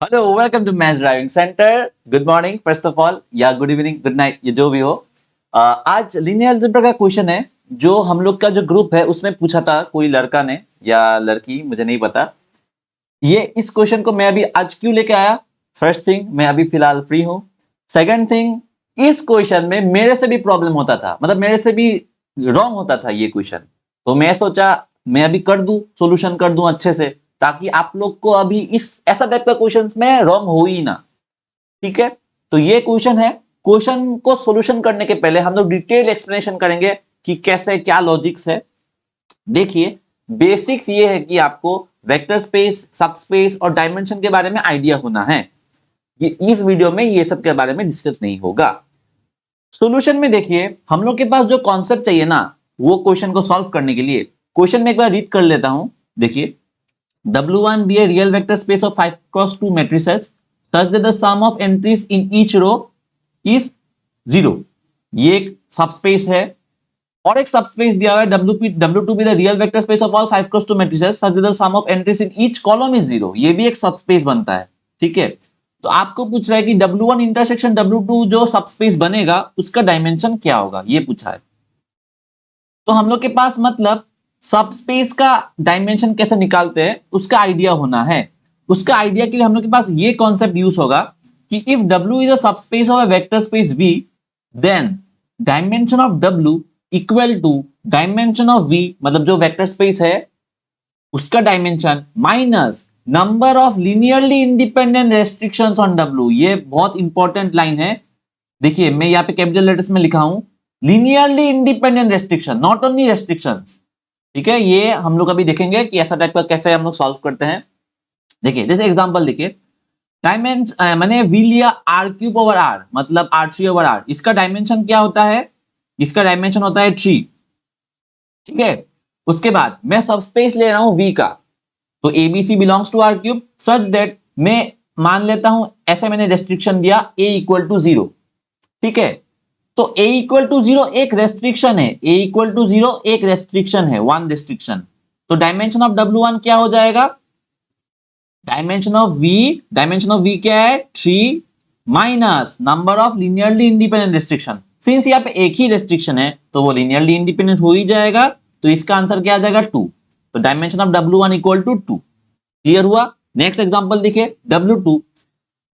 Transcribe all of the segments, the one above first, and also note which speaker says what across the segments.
Speaker 1: Hello welcome to maths driving centre. Good morning first of all, या good evening, good night, ये जो भी हो। आज लीनियर अलजेब्रा का क्वेश्चन है जो हम लोग का जो ग्रुप है उसमें पूछा था कोई लड़का ने या लड़की, मुझे नहीं पता। ये इस क्वेश्चन को मैं अभी आज क्यों लेके आया। फर्स्ट थिंग, मैं अभी फिलहाल फ्री हूँ। सेकंड थिंग, इस क्वेश्चन में मेरे से भी प्रॉब्लम होता था, मतलब मेरे से भी रॉन्ग होता था ये क्वेश्चन। तो मैं सोचा मैं अभी कर दूं, सॉल्यूशन कर दूं अच्छे से, ताकि आप लोग को अभी इस ऐसा टाइप का क्वेश्चन में रॉन्ग हो ही ना। ठीक है, तो ये क्वेश्चन है। क्वेश्चन को सॉल्यूशन करने के पहले हम लोग डिटेल एक्सप्लेनेशन करेंगे कि कैसे क्या लॉजिक्स है। देखिए, बेसिक्स ये है कि आपको वेक्टर स्पेस, सबस्पेस और डायमेंशन के बारे में आइडिया होना है। ये इस वीडियो में ये सब के बारे में डिस्कस नहीं होगा। सॉल्यूशन में देखिए, हम लोग के पास जो कॉन्सेप्ट चाहिए ना, वो क्वेश्चन को सॉल्व करने के लिए क्वेश्चन में एक बार रीड कर लेता हूं। देखिए, W1 be a real vector space of 5 cross 2 matrices such that the sum of entries in each row is 0। ये एक सबस्पेस है और एक सबस्पेस दिया हुआ है W2 be the real vector space of all 5 cross 2 matrices such that the sum of entries in each column is 0। ये भी एक सबस्पेस बनता है। ठीक है, तो आपको पूछ रहा है कि W1 इंटरसेक्शन W2 जो सबस्पेस बनेगा उसका डायमेंशन क्या होगा, ये पूछा है। तो हम लोग के पास मतलब सबस्पेस का डायमेंशन कैसे निकालते हैं उसका आइडिया होना है। उसका आइडिया के लिए हम लोग के पास ये कॉन्सेप्ट यूज होगा कि if W is a subspace of a vector space V, then dimension of W equal to dimension of V, मतलब जो वेक्टर स्पेस है उसका dimension minus number of linearly independent restrictions on W। ये बहुत important line है। देखिए, मैं यहाँ पे कैपिटल लेटर्स में लिखा हूं, linearly independent restriction, not only restrictions. ठीक है, ये हम लोग अभी देखेंगे कि ऐसा टाइप का कैसे हम लोग सॉल्व करते हैं। देखिए, जैसे एग्जांपल देखिए, डायमेंशन मैंने v लिया r³ ओवर r, मतलब r3 ओवर r। इसका डायमेंशन क्या होता है? इसका डायमेंशन होता है 3। ठीक है, उसके बाद मैं सबस्पेस ले रहा हूं v का, तो ABC belongs to r³ such that मैं मान लेता हूं, ऐसे मैंने रेस्ट्रिक्शन दिया a इक्वल टू 0। ठीक है, तो a इक्वल टू 0 एक रेस्ट्रिक्शन है, a इक्वल टू 0 एक रेस्ट्रिक्शन है, वन रेस्ट्रिक्शन। तो डायमेंशन ऑफ W1 क्या हो जाएगा? डायमेंशन ऑफ V क्या है? 3 minus number of linearly independent restriction. Since यहाँ पे एक ही रेस्ट्रिक्शन है तो वो लिनियरली इंडिपेंडेंट हो ही जाएगा, तो इसका आंसर क्या आ जाएगा? 2। तो dimension of W1 equal to 2। Clear हुआ? नेक्स्ट एग्जांपल देखिए, W2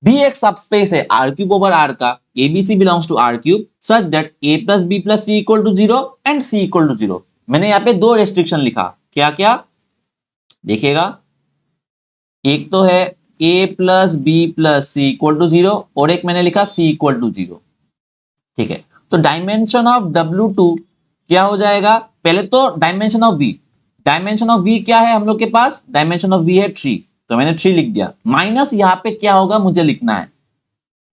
Speaker 1: भी एक सबस्पेस है r³ ओवर r का, ABC belongs to r³ such that a plus b plus c equal to 0 and c equal to 0। मैंने यहाँ पे दो रेस्ट्रिक्शन लिखा, क्या क्या देखिएगा। एक तो है a plus b plus c equal to 0 और एक मैंने लिखा c इक्वल टू 0। ठीक है, तो डायमेंशन ऑफ W2 क्या हो जाएगा? पहले तो dimension of V, dimension of V क्या है हम लोग के पास? डायमेंशन ऑफ V है 3, तो मैंने 3 लिख दिया। माइनस यहाँ पे क्या होगा मुझे लिखना है,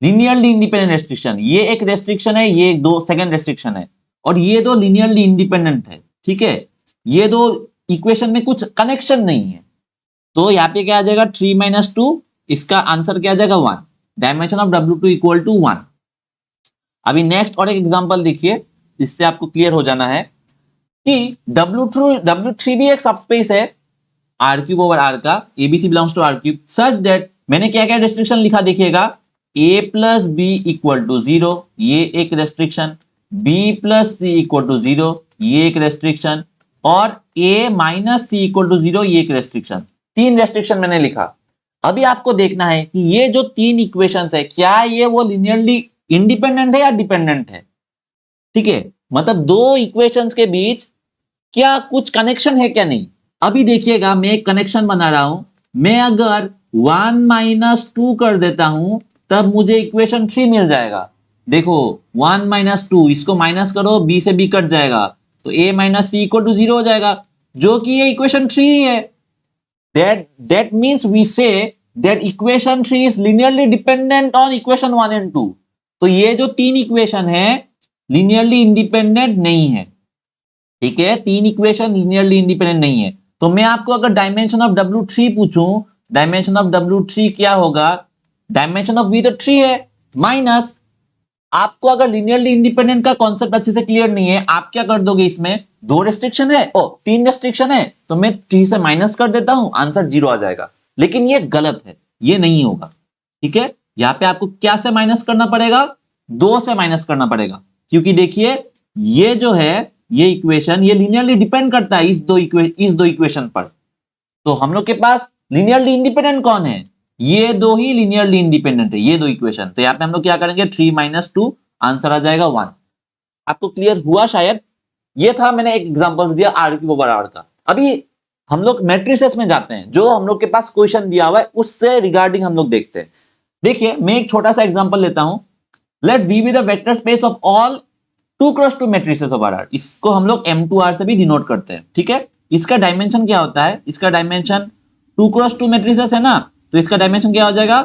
Speaker 1: लिनियरली इंडिपेंडेंट रेस्ट्रिक्शन। ये एक रेस्ट्रिक्शन है, ये दो सेकंड रेस्ट्रिक्शन है, और ये दो लिनियरली इंडिपेंडेंट है। ठीक है, ये दो इक्वेशन में कुछ कनेक्शन नहीं है, तो यहाँ पे क्या आ जाएगा? 3 माइनस 2, इसका आंसर क्या आ जाएगा? 1। Dimension of W2 equal to 1। अभी नेक्स्ट और एक एग्जांपल देखिए, इससे आपको क्लियर हो जाना है कि W3 भी एक सबस्पेस है r³ ओवर r का, ABC belongs to r³ such that मैंने क्या क्या रेस्ट्रिक्शन लिखा देखिएगा, a plus b equal to 0 ये एक restriction, b plus c equal to 0 ये एक रेस्ट्रिक्शन, और a minus c equal to 0 ये एक रेस्ट्रिक्शन। 3 रेस्ट्रिक्शन मैंने लिखा। अभी आपको देखना है कि ये जो 3 इक्वेशंस है, क्या ये वो लिनियरली इंडिपेंडेंट है या डिपेंडेंट है? ठीक है, मतलब दो इक्वेशंस के बीच क्या कुछ कनेक्शन है क्या नहीं। अभी देखिएगा, मैं एक कनेक्शन बना रहा हूं। मैं अगर 1 माइनस 2 कर देता हूं तब मुझे इक्वेशन 3 मिल जाएगा। देखो, 1 माइनस 2, इसको माइनस करो, b से b कट जाएगा, तो a minus c equal to 0 हो जाएगा, जो कि ये इक्वेशन 3 है। that means we say that equation 3 is linearly dependent on equation 1 and 2। तो ये जो 3 इक्वेशन है लिनियरली इंडिपेंडेंट नहीं है। ठीक है, 3 इक्वेशन लिनियरली इंडिपेंडेंट नहीं है। तो मैं आपको अगर डायमेंशन ऑफ W3 पूछूं, डायमेंशन ऑफ W3 क्या होगा? डायमेंशन ऑफ V तो 3 है, माइनस आपको अगर लिनियरली इंडिपेंडेंट का कॉन्सेप्ट अच्छे से क्लियर नहीं है, आप क्या कर दोगे? इसमें 2 रेस्ट्रिक्शन है, 3 रेस्ट्रिक्शन है, तो मैं 3 से माइनस कर देता हूं, आंसर 0 आ जाएगा। लेकिन ये गलत है, ये नहीं होगा। ठीक है, यहाँ पे आपको क्या से माइनस करना पड़ेगा, 2 से माइनस करना पड़ेगा, क्योंकि देखिए ये जो है ये इक्वेशन ये लिनियरली डिपेंड करता है इस दो इक्वेशन पर। तो हम लोग के पास लिनियरली इंडिपेंडेंट कौन है, ये दो ही लिनियरली इंडिपेंडेंट है, ये दो इक्वेशन। तो यहाँ पे हम लोग क्या करेंगे, 3 - 2, आंसर आ जाएगा 1। आपको क्लियर हुआ शायद। ये था, मैंने एक एग्जांपल्स दिया आर क्यूब ओवर आर का। अभी हम लोग मैट्रिसेस में जाते हैं, जो हम लोग के पास क्वेश्चन दिया हुआ है उससे रिगार्डिंग हम लोग देखते हैं। देखिए मैं एक छोटा सा एग्जांपल लेता हूं, let we be the vector space of all 2x2 matrices over R. इसको हम लोग M2R से भी डिनोट करते हैं, ठीक है। इसका डायमेंशन क्या होता है, इसका डायमेंशन 2x2 मैट्रिसेस है ना, तो इसका डायमेंशन क्या हो जाएगा,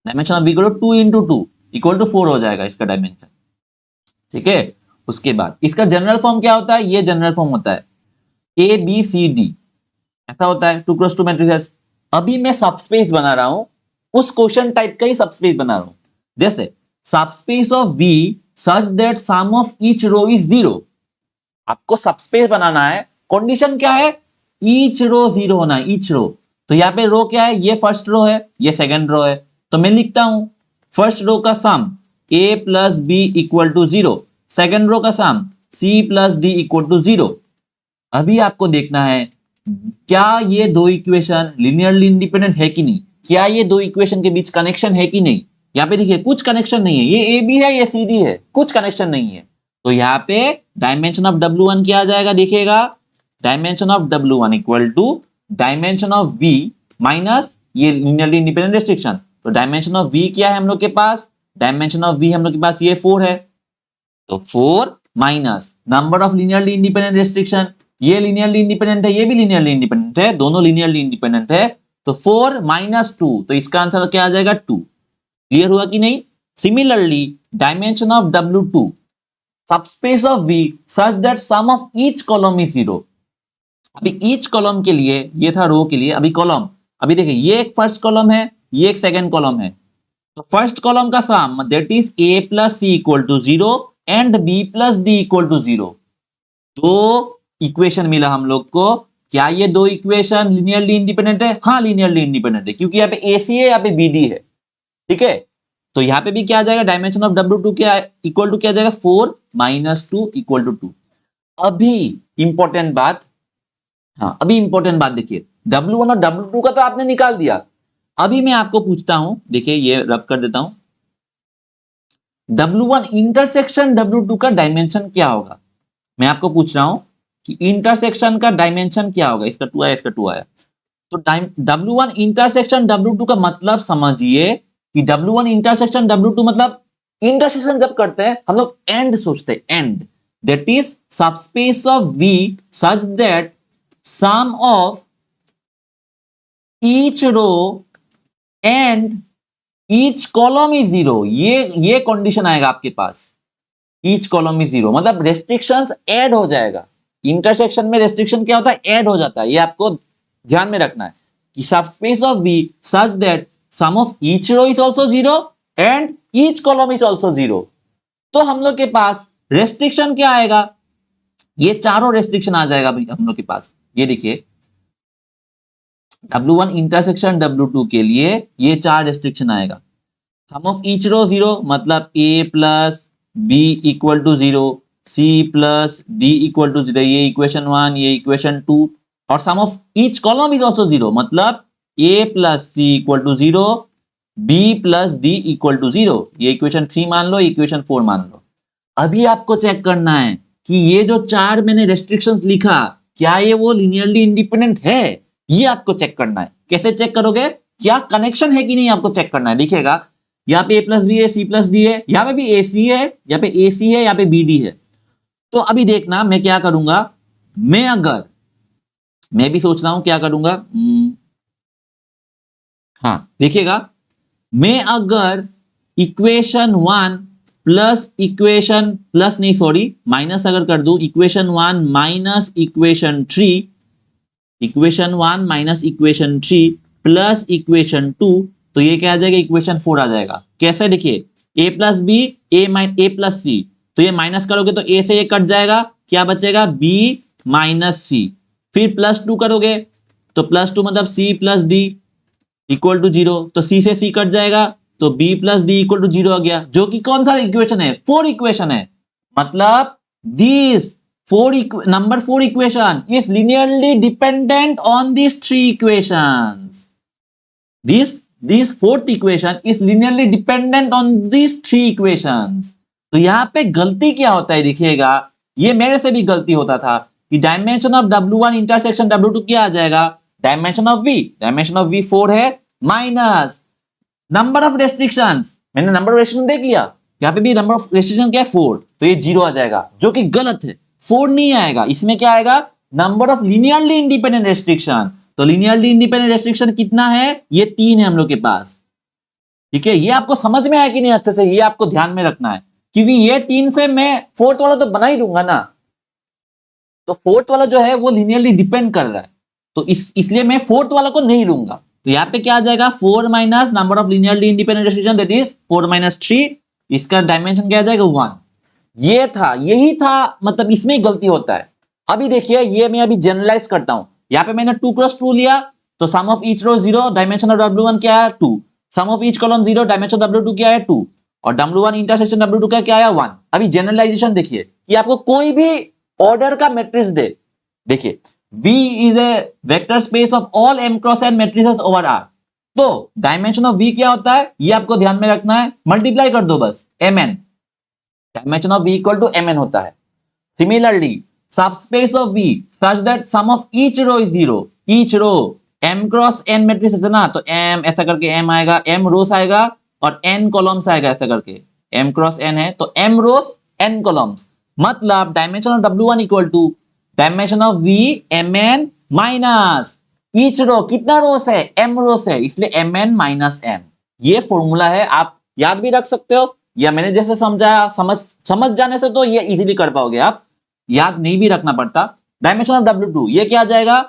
Speaker 1: dimension of equal to 2 into 2 equal to 4 हो जाएगा इसका डायमेंशन, ठीक है। उसके बाद इसका जनरल फॉर्म क्या होता है, ये जनरल फॉर्म होता है ABCD, ऐसा होता है 2x2 मैट्रिसेस। अभी मैं सबस्पेस बना रहा हूं, उस क्वेश्चन टाइप का ही सबस्पेस बना रहा हूं। जैसे subspace of V such that sum of each row is 0। आपको सबस्पेस बनाना है, कंडीशन क्या है, ईच रो 0 होना है, ईच रो। तो यहाँ पे रो क्या है, ये फर्स्ट रो है, ये सेकंड रो है। तो मैं लिखता हूं फर्स्ट रो का सम A + B = 0, सेकंड रो का सम C + D = 0। अभी आपको देखना है क्या ये दो इक्वेशन लिनियरली इंडिपेंडेंट है कि नहीं, क्या ये दो इक्वेशन के बीच कनेक्शन है कि नहीं। यहाँ पे देखिए कुछ कनेक्शन नहीं है, ये AB है ये CD है, कुछ कनेक्शन नहीं है। तो यहाँ पे डायमेंशन ऑफ W1 क्या आ जाएगा, देखिएगा dimension of W1 equal to dimension of V minus ये लिनियरली इंडिपेंडेंट रेस्ट्रिक्शन। तो डायमेंशन ऑफ V क्या है हम लोग के पास, डायमेंशन ऑफ V हम लोग के पास ये 4 है, तो 4 minus number of linearly independent restriction, ये लिनियरली इंडिपेंडेंट है, ये भी लिनियरली इंडिपेंडेंट है, दोनों लिनियरली इंडिपेंडेंट है। तो 4 - 2, तो इसका आंसर क्या आ जाएगा 2। क्लियर हुआ कि नहीं। Similarly dimension of W2 subspace of V such that sum of each column is 0। अभी ईच कॉलम के लिए, ये था रो के लिए, अभी कॉलम, अभी देखिए ये एक फर्स्ट कॉलम है, ये एक सेकंड कॉलम है। तो फर्स्ट कॉलम का sum that is A + C = 0 and B + D = 0। दो इक्वेशन मिला हम लोग को। क्या ये दो इक्वेशन लिनियरली इंडिपेंडेंट है, हाँ लिनियरली इंडिपेंडेंट है, क्योंकि यहाँ पे AC है, यहाँ पे BD है, ठीक है। तो यहाँ पे भी क्या आ जाएगा, डायमेंशन ऑफ W2 क्या इक्वल टू क्या आ जाएगा, 4 - 2 = 2। अभी इंपॉर्टेंट बात, हाँ अभी इंपॉर्टेंट बात देखिए, W1 और W2 का तो आपने निकाल दिया। अभी मैं आपको पूछता हूं, देखिए ये रब कर देता हूं, W1 इंटरसेक्शन W2 का डायमेंशन क्या होगा। मैं आपको पूछ रहा हूं कि इंटरसेक्शन का डायमेंशन क्या होगा, इसका 2 आया, इसका 2 आया। तो W1 इंटरसेक्शन W2 का मतलब समझिए कि W1 इंटरसेक्शन W2 मतलब इंटरसेक्शन जब करते हैं हम लोग एंड सोचते हैं, and that is subspace of V such that sum of each row and each column is 0। ये कंडीशन आएगा आपके पास, ईच कॉलम इज 0 मतलब रेस्ट्रिक्शंस ऐड हो जाएगा। इंटरसेक्शन में रेस्ट्रिक्शन क्या होता है, ऐड हो जाता है। ये आपको ध्यान में रखना है कि subspace of V such that sum of each row is also 0 and each column is also 0। तो हम लोग के पास रेस्ट्रिक्शन क्या आएगा, ये चारों रेस्ट्रिक्शन आ जाएगा हम लोग के पास। ये देखिए W1 इंटरसेक्शन W2 के लिए ये 4 रेस्ट्रिक्शन आएगा। सम ऑफ ईच रो 0 मतलब A + B = 0, C + D = 0, ये इक्वेशन 1, ये इक्वेशन 2। और sum of each column is also 0 मतलब A + C = 0, B + D = 0, ये इक्वेशन 3 मान लो, इक्वेशन 4 मान लो। अभी आपको चेक करना है कि ये जो 4 मैंने रेस्ट्रिक्शंस लिखा, क्या ये वो लिनियरली इंडिपेंडेंट है, ये आपको चेक करना है। कैसे चेक करोगे, क्या कनेक्शन है कि नहीं आपको चेक करना है। देखिएगा यहाँ पे A + B है, C + D है, यहाँ पे भी AC है, यहाँ पे AC है, यहाँ पे BD है। तो अभी देखना मैं क्या करूंगा, मैं भी सोच रहा हूं क्या करूंगा। हाँ देखिएगा, मैं अगर इक्वेशन 1 प्लस इक्वेशन प्लस नहीं सॉरी माइनस अगर कर दूं, equation 1 minus equation 3, equation 1 minus equation 3 plus equation 2, तो ये क्या आ जाएगा, इक्वेशन 4 आ जाएगा। कैसे, देखिए A + B A + C, तो ये माइनस करोगे तो A से ये कट जाएगा, क्या बचेगा B - C। फिर +2 करोगे तो +2 मतलब C + D, इक्वल टू 0, तो सी से सी कट जाएगा, तो b plus d equal to 0 आ गया, जो कि कौन सा इक्वेशन है, 4 इक्वेशन है। मतलब this number 4 equation is linearly dependent on these 3 equations. This fourth equation is linearly dependent on these 3 equations. तो यहां पे गलती क्या होता है, देखिएगा, ये मेरे से भी गलती होता था कि dimension of W1 intersection W2 क्या आ जाएगा, डायमेंशन ऑफ V 4 है, माइनस नंबर ऑफ रेस्ट्रिक्शंस, मैंने नंबर ऑफ रेस्ट्रिक्शन देख लिया, यहाँ पे भी नंबर ऑफ रेस्ट्रिक्शन क्या है 4, तो ये 0 आ जाएगा, जो कि गलत है, 4 नहीं आएगा, इसमें क्या आएगा, number of linearly independent restriction. तो लीनियरली इंडिपेंडेंट रेस्ट्रिक्शन कितना है, ये 3 है हम लोग के पास। ठीक है, ये आपको समझ में आया कि नहीं अच्छे से, ये आपको ध्यान में रखना है, क्योंकि ये 3 से मैं फोर्थ वाला तो बना ही दूंगा ना, तो फोर्थ वाला जो है वो लीनियरली डिपेंड कर रहा है, तो इसलिए मैं फोर्थ वाला को नहीं लूंगा। तो यहाँ पे क्या आ जाएगा, 4 minus number of linearly independent restriction, that is 4 minus 3, इसका डायमेंशन क्या आ जाएगा 1। यही था, मतलब इसमें गलती होता है। अभी देखिए, ये मैं अभी जनरलाइज करता हूं, यहाँ पे मैंने 2 क्रॉस 2 लिया, तो sum of each row 0, dimension of W1 क्या है 2, sum of each column 0, dimension of W2 क्या है 2, और W1 इंटरसेक्शन W2 का क्या आया 1। अभी जनरलाइजेशन देखिए कि आपको कोई भी ऑर्डर का मैट्रिक्स दे, देखिए V is a vector space of all m cross n matrices over R, तो डायमेंशन ऑफ V क्या होता है, ये आपको ध्यान में रखना है, मल्टीप्लाई कर दो बस, mn, dimension of V equal to mn होता है। Similarly subspace of V such that sum of each row is 0, each row m cross n matrix है ना, तो m ऐसा करके m आएगा, m रोस आएगा और n कॉलम्स आएगा, ऐसा करके m क्रॉस n है तो m रोस n कॉलम्स, मतलब dimension of W1 equal to dimension of V mn minus each row, कितना रोस है, m रोस है, इसलिए mn माइनस m। ये फॉर्मूला है, आप याद भी रख सकते हो, या मैंने जैसे समझाया, समझ जाने से तो ये इजीली कर पाओगे, आप याद नहीं भी रखना पड़ता। डायमेंशन ऑफ W2 ये क्या आ जाएगा,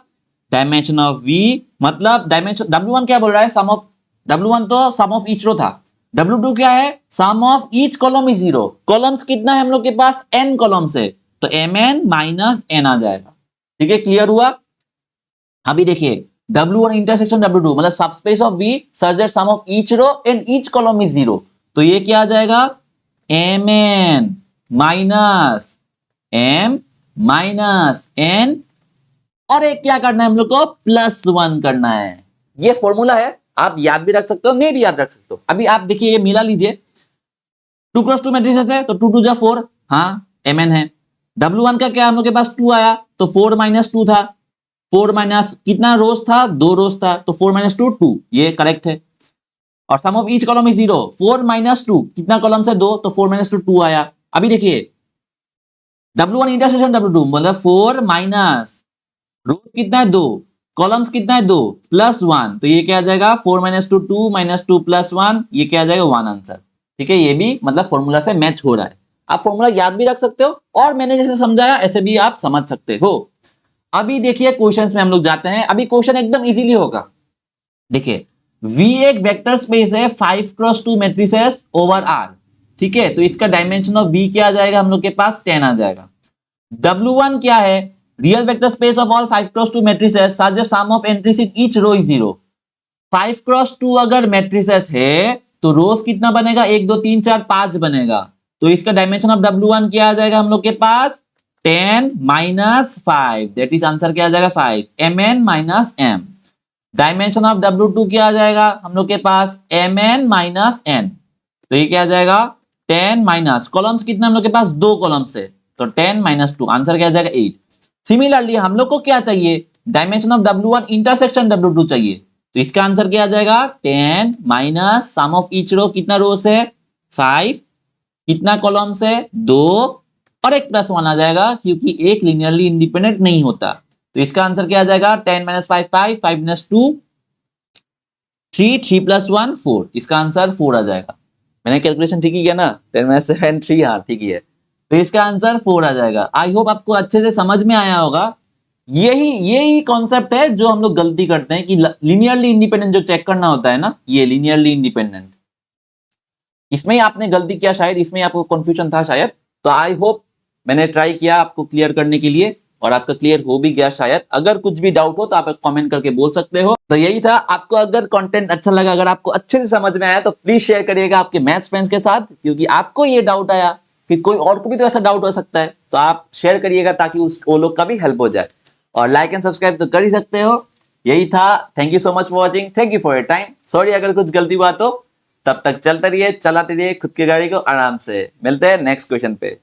Speaker 1: डायमेंशन ऑफ V, मतलब डायमेंशन W1 क्या बोल रहा है, सम ऑफ W1 तो सम ऑफ ईच रो था, W2 क्या है, sum of each column is 0, columns कितना है हम लोग के पास, n कॉलम्स है, तो mn माइनस n आ जाएगा। ठीक है, क्लियर हुआ। अभी देखिए W1 इंटरसेक्शन W2, मतलब subspace of V such that sum of each row and each column is 0, तो ये क्या आ जाएगा, mn minus m minus n, और एक क्या करना है हम लोग को, +1 करना है। ये फॉर्मूला है, आप याद भी रख सकते हो, नहीं भी याद रख सकते हो। अभी आप देखिए, ये मिला लीजिए, 2 क्रॉस 2 मैट्रिसेस है, तो 2 2 जा 4, हाँ mn है। W1 का क्या हम लोग के पास 2 आया, तो 4 माइनस 2 था, 4 माइनस कितना रोज था, 2 रोज था, तो 4 माइनस 2 2, ये करेक्ट है। और sum of each column is 0, 4 minus 2 कितना कॉलम से 2, तो 4 माइनस 2 2 आया। अभी देखिए W1 इंटरसेक्शन W2, मतलब 4 माइनस रोज कितना है 2, कॉलम्स कितना है 2, +1, तो ये क्या आ जाएगा, 4 माइनस 2 2 माइनस 2 +1, ये क्या आ जाएगा 1 आंसर। ठीक है, ये भी मतलब फॉर्मूला से मैच हो रहा है, आप फॉर्मूला याद भी रख सकते हो, और मैंने जैसे समझाया ऐसे भी आप समझ सकते हो। अभी देखिए क्वेश्चंस में हम लोग जाते हैं, अभी क्वेश्चन एकदम इजीली होगा। देखिए V एक वेक्टर स्पेस है 5 क्रॉस 2 मैट्रिसेस ओवर R, ठीक है, तो इसका डायमेंशन ऑफ V क्या आ जाएगा, हम लोग के पास 10 आ जाएगा। W1 क्या है, real vector space of all 5 cross 2 matrices such that sum of entries in each row is 0। 5 cross 2 अगर मैट्रिसेस है तो रोज कितना बनेगा, 1 2 3 4 5 बनेगा, तो इसका डायमेंशन ऑफ W1 क्या आ जाएगा हम लोग के पास, 10 माइनस 5, दैट इज आंसर क्या आ जाएगा 5, mn minus m। Dimension of W2 क्या आ जाएगा हम लोग के पास, mn माइनस n, तो ये क्या आ जाएगा 10 माइनस, कॉलम्स कितना हम लोग के पास 2 कॉलम्स है, तो 10 माइनस 2, आंसर क्या आ जाएगा 8। सिमिलरली हम लोग को क्या चाहिए, dimension of W1 intersection W2 चाहिए, तो इसका आंसर क्या आ जाएगा 10 minus sum of each row, कितना रोस है 5, कितना कॉलम्स है 2, और एक +1 आ जाएगा, क्योंकि एक लीनियरली इंडिपेंडेंट नहीं होता, तो इसका आंसर क्या आ जाएगा 10 माइनस 5 5, 5 माइनस 2 3, 3 + 1 4, इसका आंसर 4 आ जाएगा। मैंने कैलकुलेशन ठीक ही किया ना, 10 माइनस 7 3, हाँ ठीक ही है, तो इसका आंसर 4 आ जाएगा। आई होप आपको अच्छे से समझ में आया होगा। यही कॉन्सेप्ट है जो हम लोग गलती करते हैं कि लीनियरली इंडिपेंडेंट जो चेक करना होता है ना, ये लीनियरली इंडिपेंडेंट, इसमें ही आपने गलती किया, शायद इसमें आपको कंफ्यूजन था शायद, तो आई होप मैंने ट्राई किया आपको क्लियर करने के लिए। और आपका क्लियर हो भी गया शायद। अगर कुछ भी डाउट हो तो आप कमेंट करके बोल सकते हो। तो यही था, आपको अगर कंटेंट अच्छा लगा, अगर आपको अच्छे से समझ में आया तो प्लीज शेयर करिएगा आपके मैथ्स फ्रेंड्स के साथ, क्योंकि आपको ये डाउट आया, फिर कोई और को भी तो ऐसा डाउट हो सकता है, तो आप शेयर करिएगा ताकि वो लोग का भी हेल्प हो जाए। और लाइक एंड सब्सक्राइब तो कर ही सकते हो। यही था, thank you so much for watching, thank you for your time. Sorry अगर कुछ गलती बात हो, तब तक चलते रहिए, चलाते रहिए खुद की गाड़ी को आराम से। मिलते हैं नेक्स्ट क्वेश्चन पे।